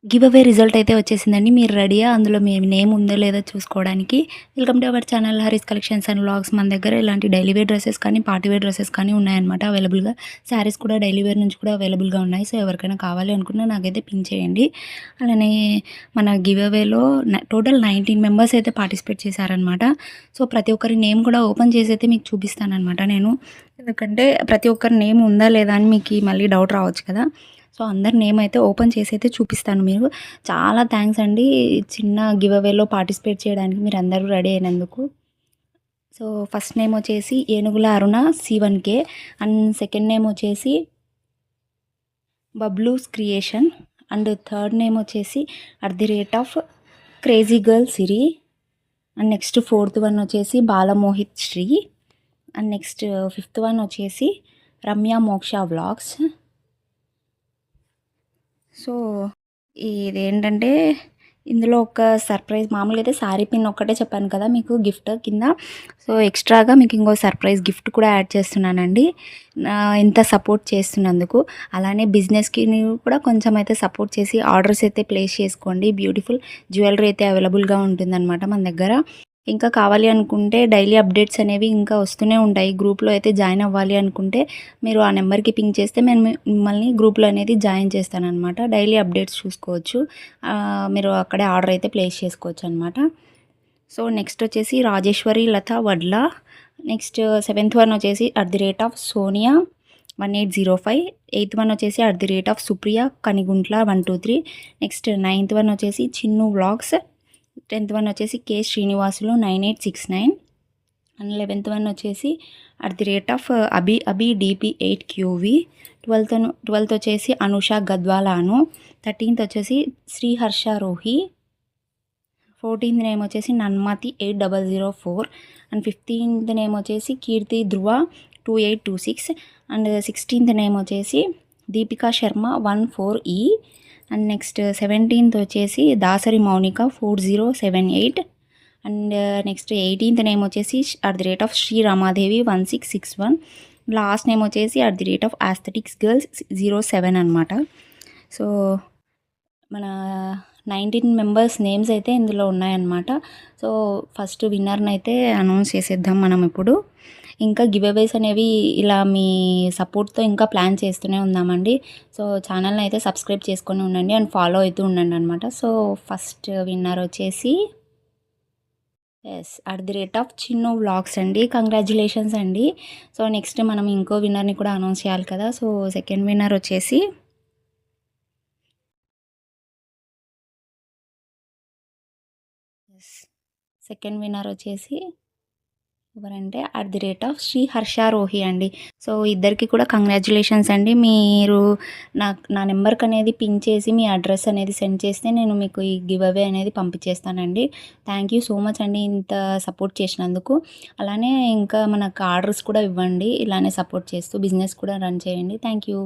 Give away result అయితే వచ్చేసిందండి. మీరు రెడీయా? అందులో మీ నేమ్ ఉందో లేదో చూసుకోవడానికి. Welcome to our channel Hari's collections and vlogs. మన దగ్గర ఇలాంటి డైలీ వేర్ డ్రెసెస్ కానీ, పార్టీ వేర్ డ్రెసెస్ కానీ ఉన్నాయన్నమాట అవైలబుల్‌గా. శారీస్ కూడా డైలీ వేర్ నుంచి కూడా అవైలబుల్‌గా ఉన్నాయి. సో, ఎవరికైనా కావాలి అనుకున్నా నాకైతే పింక్ చేయండి. అలానే మన గివ్ అవేలో టోటల్ 19 మెంబర్స్ అయితే పార్టిసిపేట్ చేశారనమాట. సో, ప్రతి ఒక్కరి నేమ్ కూడా ఓపెన్ చేసి అయితే మీకు చూపిస్తాననమాట నేను. ఎందుకంటే ప్రతి ఒక్కరి నేమ్ ఉందా లేదా అని మీకు మళ్ళీ డౌట్ రావచ్చు కదా! సో, అందరి నేమ్ అయితే ఓపెన్ చేసైతే చూపిస్తాను మీరు. చాలా థ్యాంక్స్ అండి. చిన్న గివ్ అవేలో పార్టిసిపేట్ చేయడానికి మీరందరూ రెడీ అయినందుకు. సో, ఫస్ట్ నేమ్ వచ్చేసి ఏనుగుల అరుణ C1K అండ్ సెకండ్ నేమ్ వచ్చేసి Babloo's creation and third name వచ్చేసి crazy girl Siri and next fourth one వచ్చేసి Balamohit Sri and next fifth one వచ్చేసి రమ్య మోక్ష వ్లాగ్స్. సో, ఇదేంటంటే ఇందులో ఒక సర్ప్రైజ్ మామూలుగా అయితే శారీ పిన్ ఒక్కటే చెప్పాను కదా మీకు గిఫ్ట్ కింద. సో, ఎక్స్ట్రాగా మీకు ఇంకో సర్ప్రైజ్ గిఫ్ట్ కూడా యాడ్ చేస్తున్నానండి. ఇంత సపోర్ట్ చేస్తున్నందుకు. అలానే బిజినెస్‌కి కూడా కొంచెం అయితే సపోర్ట్ చేసి ఆర్డర్స్ అయితే ప్లేస్ చేసుకోండి. బ్యూటిఫుల్ జ్యువెలరీ అయితే అవైలబుల్‌గా ఉంటుందన్నమాట మన దగ్గర. ఇంకా కావాలి అనుకుంటే డైలీ అప్డేట్స్ అనేవి ఇంకా వస్తూనే ఉంటాయి. గ్రూప్‌లో అయితే జాయిన్ అవ్వాలి అనుకుంటే మీరు ఆ నెంబర్‌కి పింగ్ చేస్తే నేను మిమ్మల్ని గ్రూప్‌లో అనేది జాయిన్ చేస్తాననమాట. డైలీ అప్డేట్స్ చూసుకోవచ్చు. మీరు అక్కడే ఆర్డర్ అయితే ప్లేస్ చేసుకోవచ్చు అనమాట. సో, నెక్స్ట్ వచ్చేసి రాజేశ్వరి లత వడ్ల. నెక్స్ట్ సెవెంత్ వన్ వచ్చేసి @సోనియా 1805. ఎయిత్ వన్ వచ్చేసి సుప్రియ కనిగుంట్ల 123. నెక్స్ట్ నైన్త్ వన్ వచ్చేసి చిన్ను వ్లాగ్స్. 10th వన్ వచ్చేసి శ్రీనివాసులు 9869 అండ్ 11th వన్ వచ్చేసి అభి DP8QV. 12th వచ్చేసి అనుష గద్వాల అను. 13th వచ్చేసి శ్రీహర్ష రోహి. 14th నేమ్ వచ్చేసి నన్మతి 8004 అండ్ 15th నేమ్ వచ్చేసి కీర్తి ధ్రువ 2826 అండ్ 16th నేమ్ వచ్చేసి Deepika Sharma 14E and next 17th వచ్చేసి Dasari Mounika 4078 and next 18th name వచ్చేసి శ్రీ రమాదేవి 1661. లాస్ట్ నేమ్ వచ్చేసి ఆస్థెటిక్స్ గర్ల్స్ 07 అనమాట. సో, మన 19 మెంబర్స్ నేమ్స్ అయితే ఇందులో ఉన్నాయన్నమాట. సో, ఫస్ట్ విన్నర్ని అయితే అనౌన్స్ చేసేద్దాం మనం ఇప్పుడు. ఇంకా గివ్ అవేస్ అనేవి ఇలా మీ సపోర్ట్తో ఇంకా ప్లాన్ చేస్తూనే ఉందామండి. సో, ఛానల్ని అయితే సబ్స్క్రైబ్ చేసుకొని ఉండండి అండ్ ఫాలో అవుతూ ఉండండి అనమాట. సో, ఫస్ట్ విన్నర్ వచ్చేసి చిన్ను వ్లాగ్స్ అండి. కంగ్రాచ్యులేషన్స్ అండి. సో, నెక్స్ట్ మనం ఇంకో విన్నర్ని కూడా అనౌన్స్ చేయాలి కదా. సో, సెకండ్ విన్నర్ వచ్చేసి సెకండ్ విన్నర్ వచ్చేసి ఎవరంటే శ్రీ హర్ష రోహి అండి. సో, ఇద్దరికి కూడా కంగ్రాచ్యులేషన్స్ అండి. మీరు నా నెంబర్కి అనేది పింక్ చేసి మీ అడ్రస్ అనేది సెండ్ చేస్తే నేను మీకు ఈ గివ్ అవే అనేది పంపించేస్తానండి. థ్యాంక్ యూ సో మచ్ అండి ఇంత సపోర్ట్ చేసినందుకు. అలానే ఇంకా మనకు ఆర్డర్స్ కూడా ఇవ్వండి. ఇలానే సపోర్ట్ చేస్తూ బిజినెస్ కూడా రన్ చేయండి. Thank you.